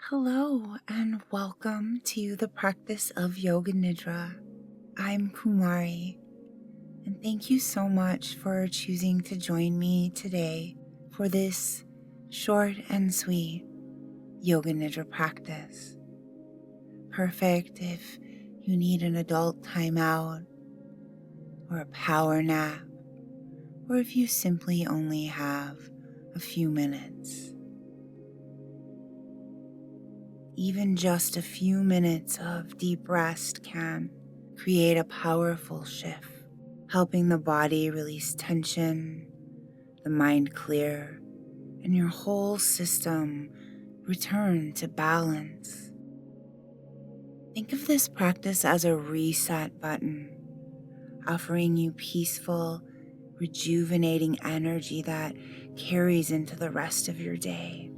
Hello and welcome to the practice of Yoga Nidra. I'm Kumari, and thank you so much for choosing to join me today for this short and sweet Yoga Nidra practice. Perfect if you need an adult timeout or a power nap, or if you simply only have a few minutes. Even just a few minutes of deep rest can create a powerful shift, helping the body release tension, the mind clear, and your whole system return to balance. Think of this practice as a reset button, offering you peaceful, rejuvenating energy that carries into the rest of your day.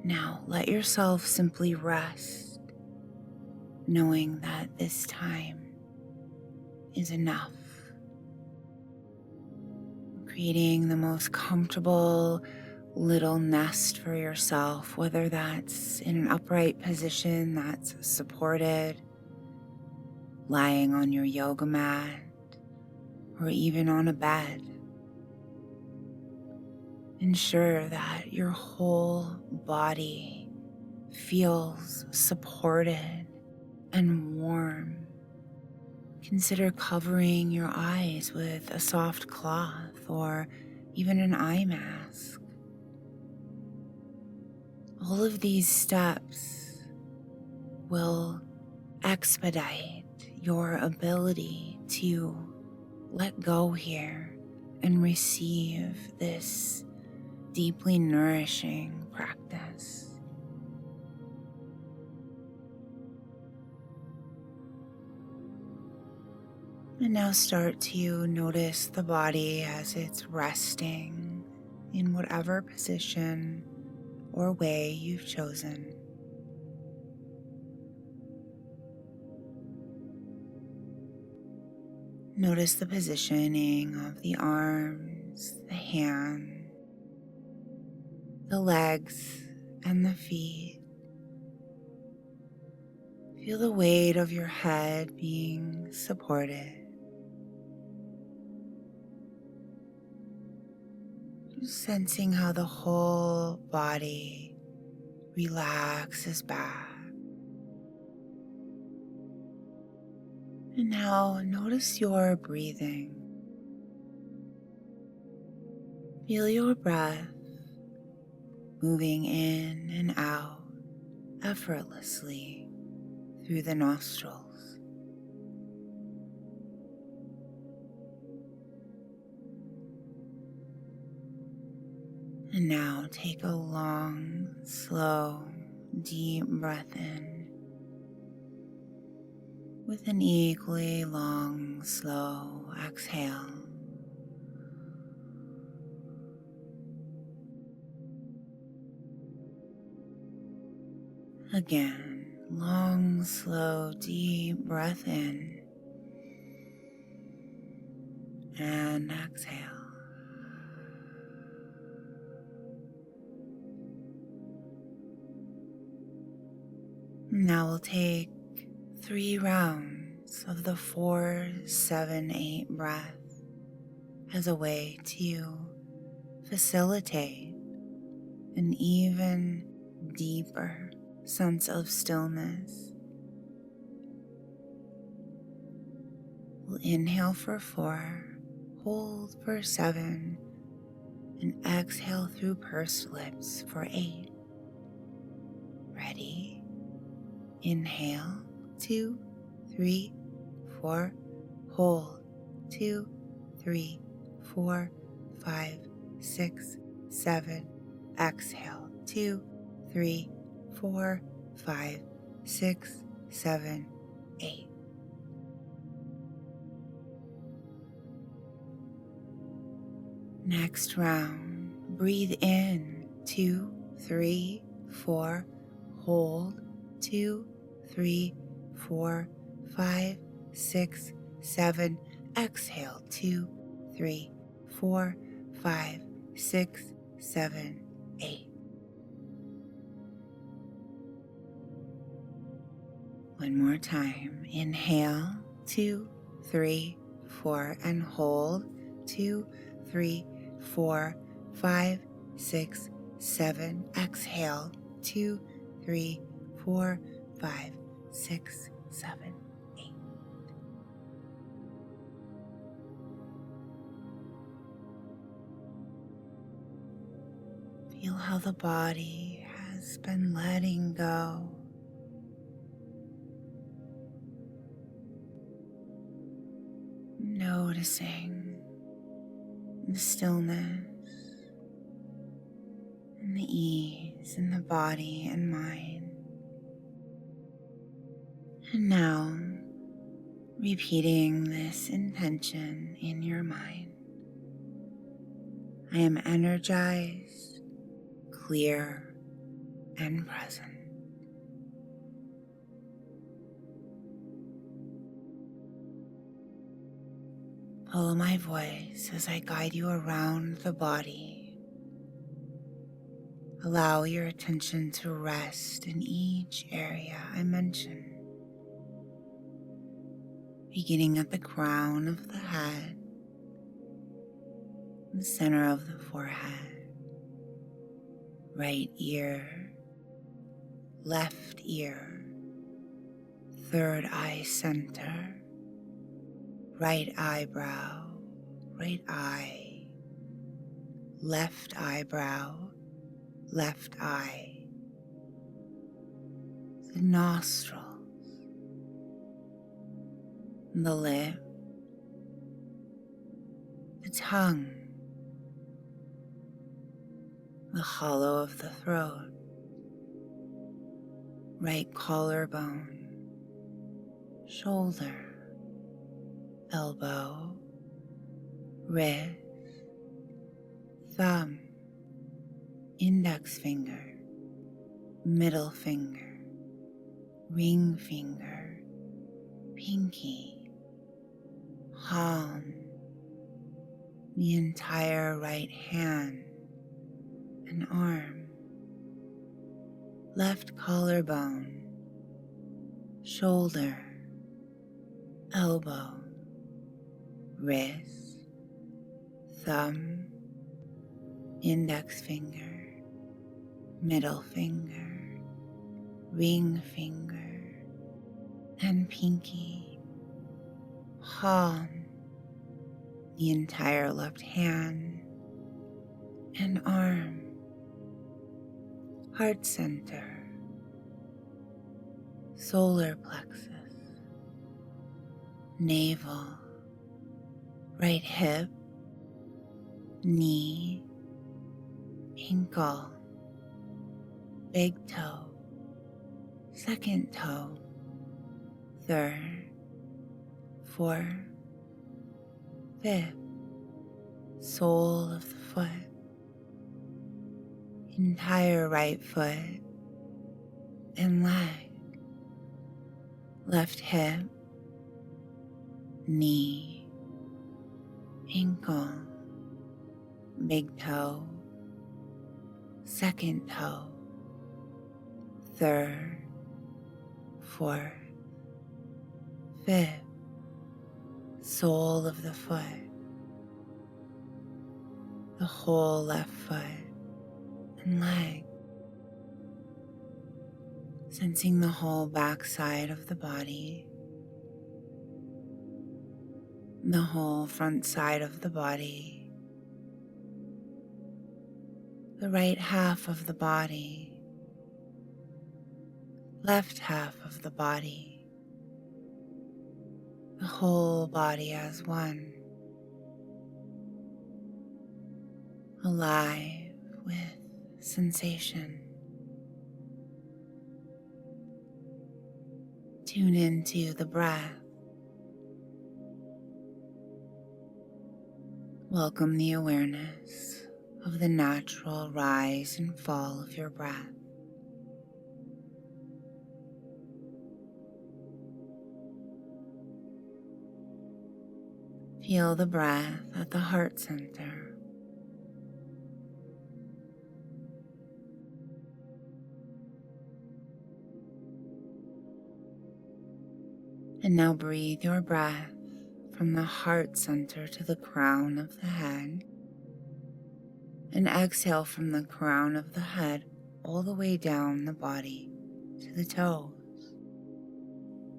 Now, let yourself simply rest, knowing that this time is enough. Creating the most comfortable little nest for yourself, whether that's in an upright position that's supported, lying on your yoga mat, or even on a bed. Ensure that your whole body feels supported and warm. Consider covering your eyes with a soft cloth or even an eye mask. All of these steps will expedite your ability to let go here and receive this deeply nourishing practice. And now start to notice the body as it's resting in whatever position or way you've chosen. Notice the positioning of the arms, the hands, the legs, and the feet. Feel the weight of your head being supported. Just sensing how the whole body relaxes back. And now notice your breathing. Feel your breath moving in and out effortlessly through the nostrils. And now take a long, slow, deep breath in with an equally long, slow exhale. Again, long, slow, deep breath in and exhale. Now we'll take 3 rounds of the 4-7-8 breath as a way to facilitate an even deeper sense of stillness. We'll inhale for 4, hold for 7, and exhale through pursed lips for 8. Ready? Inhale, 2, 3, 4, hold, 2, 3, 4, 5, 6, 7, exhale, 2, 3, 4, 5, 6, 7, 8. Next round, breathe in, 2, 3, 4, hold, 2, 3, 4, 5, 6, 7, exhale, 2, 3, 4, 5, 6, 7, 8. One more time. Inhale, 2, 3, 4, and hold. 2, 3, 4, 5, 6, 7. Exhale, 2, 3, 4, 5, 6, 7, 8. Feel how the body has been letting go. Noticing the stillness and the ease in the body and mind. And now, repeating this intention in your mind. I am energized, clear, and present. Follow my voice as I guide you around the body. Allow your attention to rest in each area I mention. Beginning at the crown of the head, the center of the forehead, right ear, left ear, third eye center, right eyebrow, right eye, left eyebrow, left eye, the nostrils, the lip, the tongue, the hollow of the throat, right collarbone, shoulder, elbow, wrist, thumb, index finger, middle finger, ring finger, pinky, palm, the entire right hand and arm, left collarbone, shoulder, elbow, wrist, thumb, index finger, middle finger, ring finger, and pinky, palm, the entire left hand and arm, heart center, solar plexus, navel, right hip, knee, ankle, big toe, second toe, third, fourth, fifth, sole of the foot, entire right foot and leg, left hip, knee, ankle, big toe, second toe, third, fourth, fifth, sole of the foot, the whole left foot and leg, sensing the whole backside of the body, the whole front side of the body, the right half of the body, left half of the body, the whole body as one, alive with sensation. Tune into the breath. Welcome the awareness of the natural rise and fall of your breath. Feel the breath at the heart center. And now breathe your breath from the heart center to the crown of the head, and exhale from the crown of the head all the way down the body to the toes.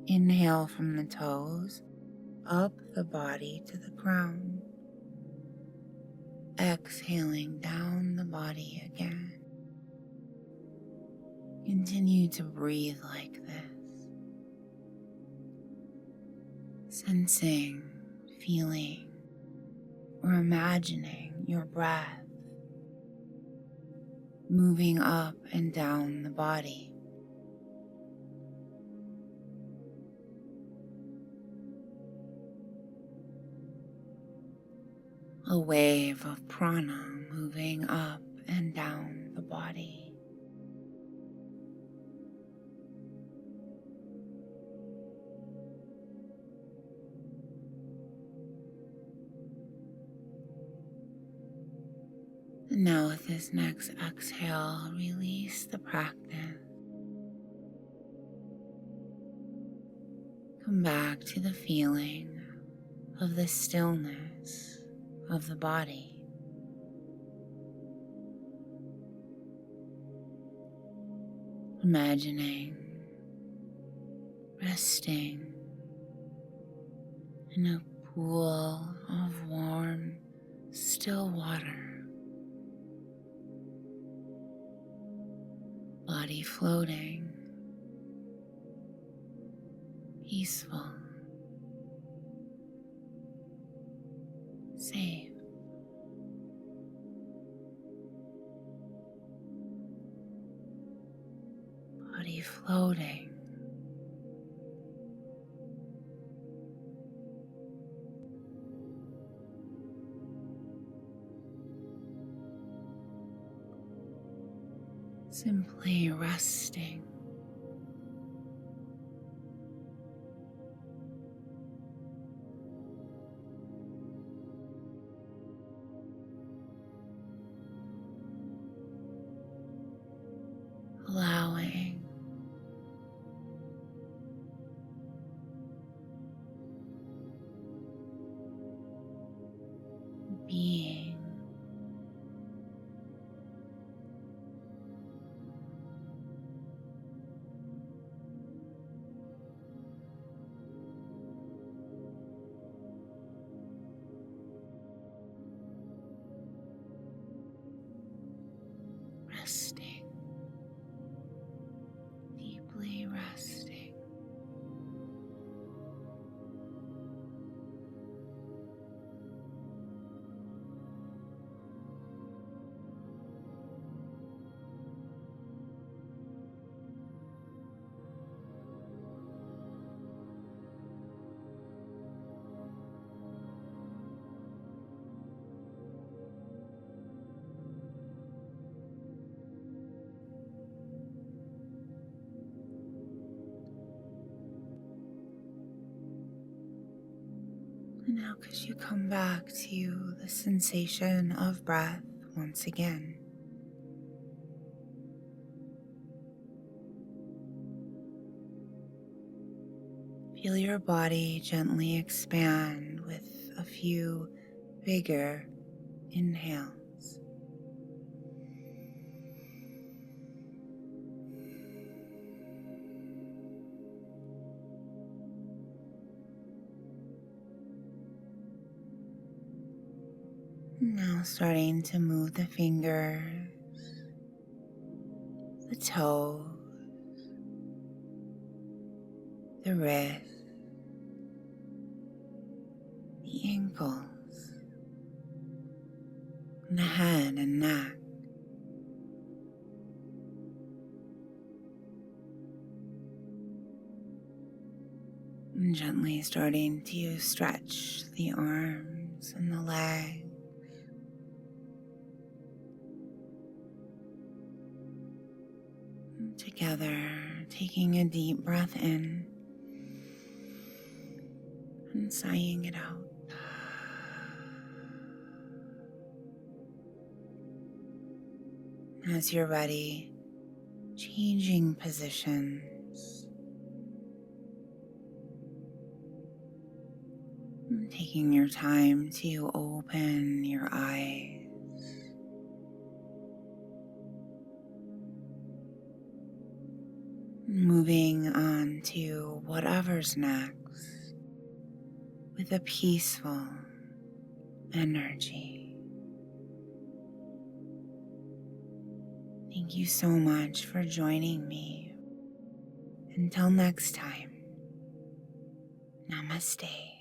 Inhale from the toes, up the body to the crown. Exhaling down the body again. Continue to breathe like this, sensing, feeling, or imagining your breath moving up and down the body. A wave of prana moving up and down the body. And now with this next exhale, release the practice. Come back to the feeling of the stillness of the body. Imagining resting in a pool of warm, still water. Body floating, peaceful, safe. Body floating. Simply resting. Allowing being resting, deeply resting. And now could you come back to the sensation of breath once again? Feel your body gently expand with a few bigger inhales. Now starting to move the fingers, the toes, the wrists, the ankles, and the head and neck. And gently starting to stretch the arms and the legs. Together, taking a deep breath in and sighing it out. As you're ready, changing positions. Taking your time to open your eyes. Moving on to whatever's next with a peaceful energy. Thank you so much for joining me. Until next time, namaste.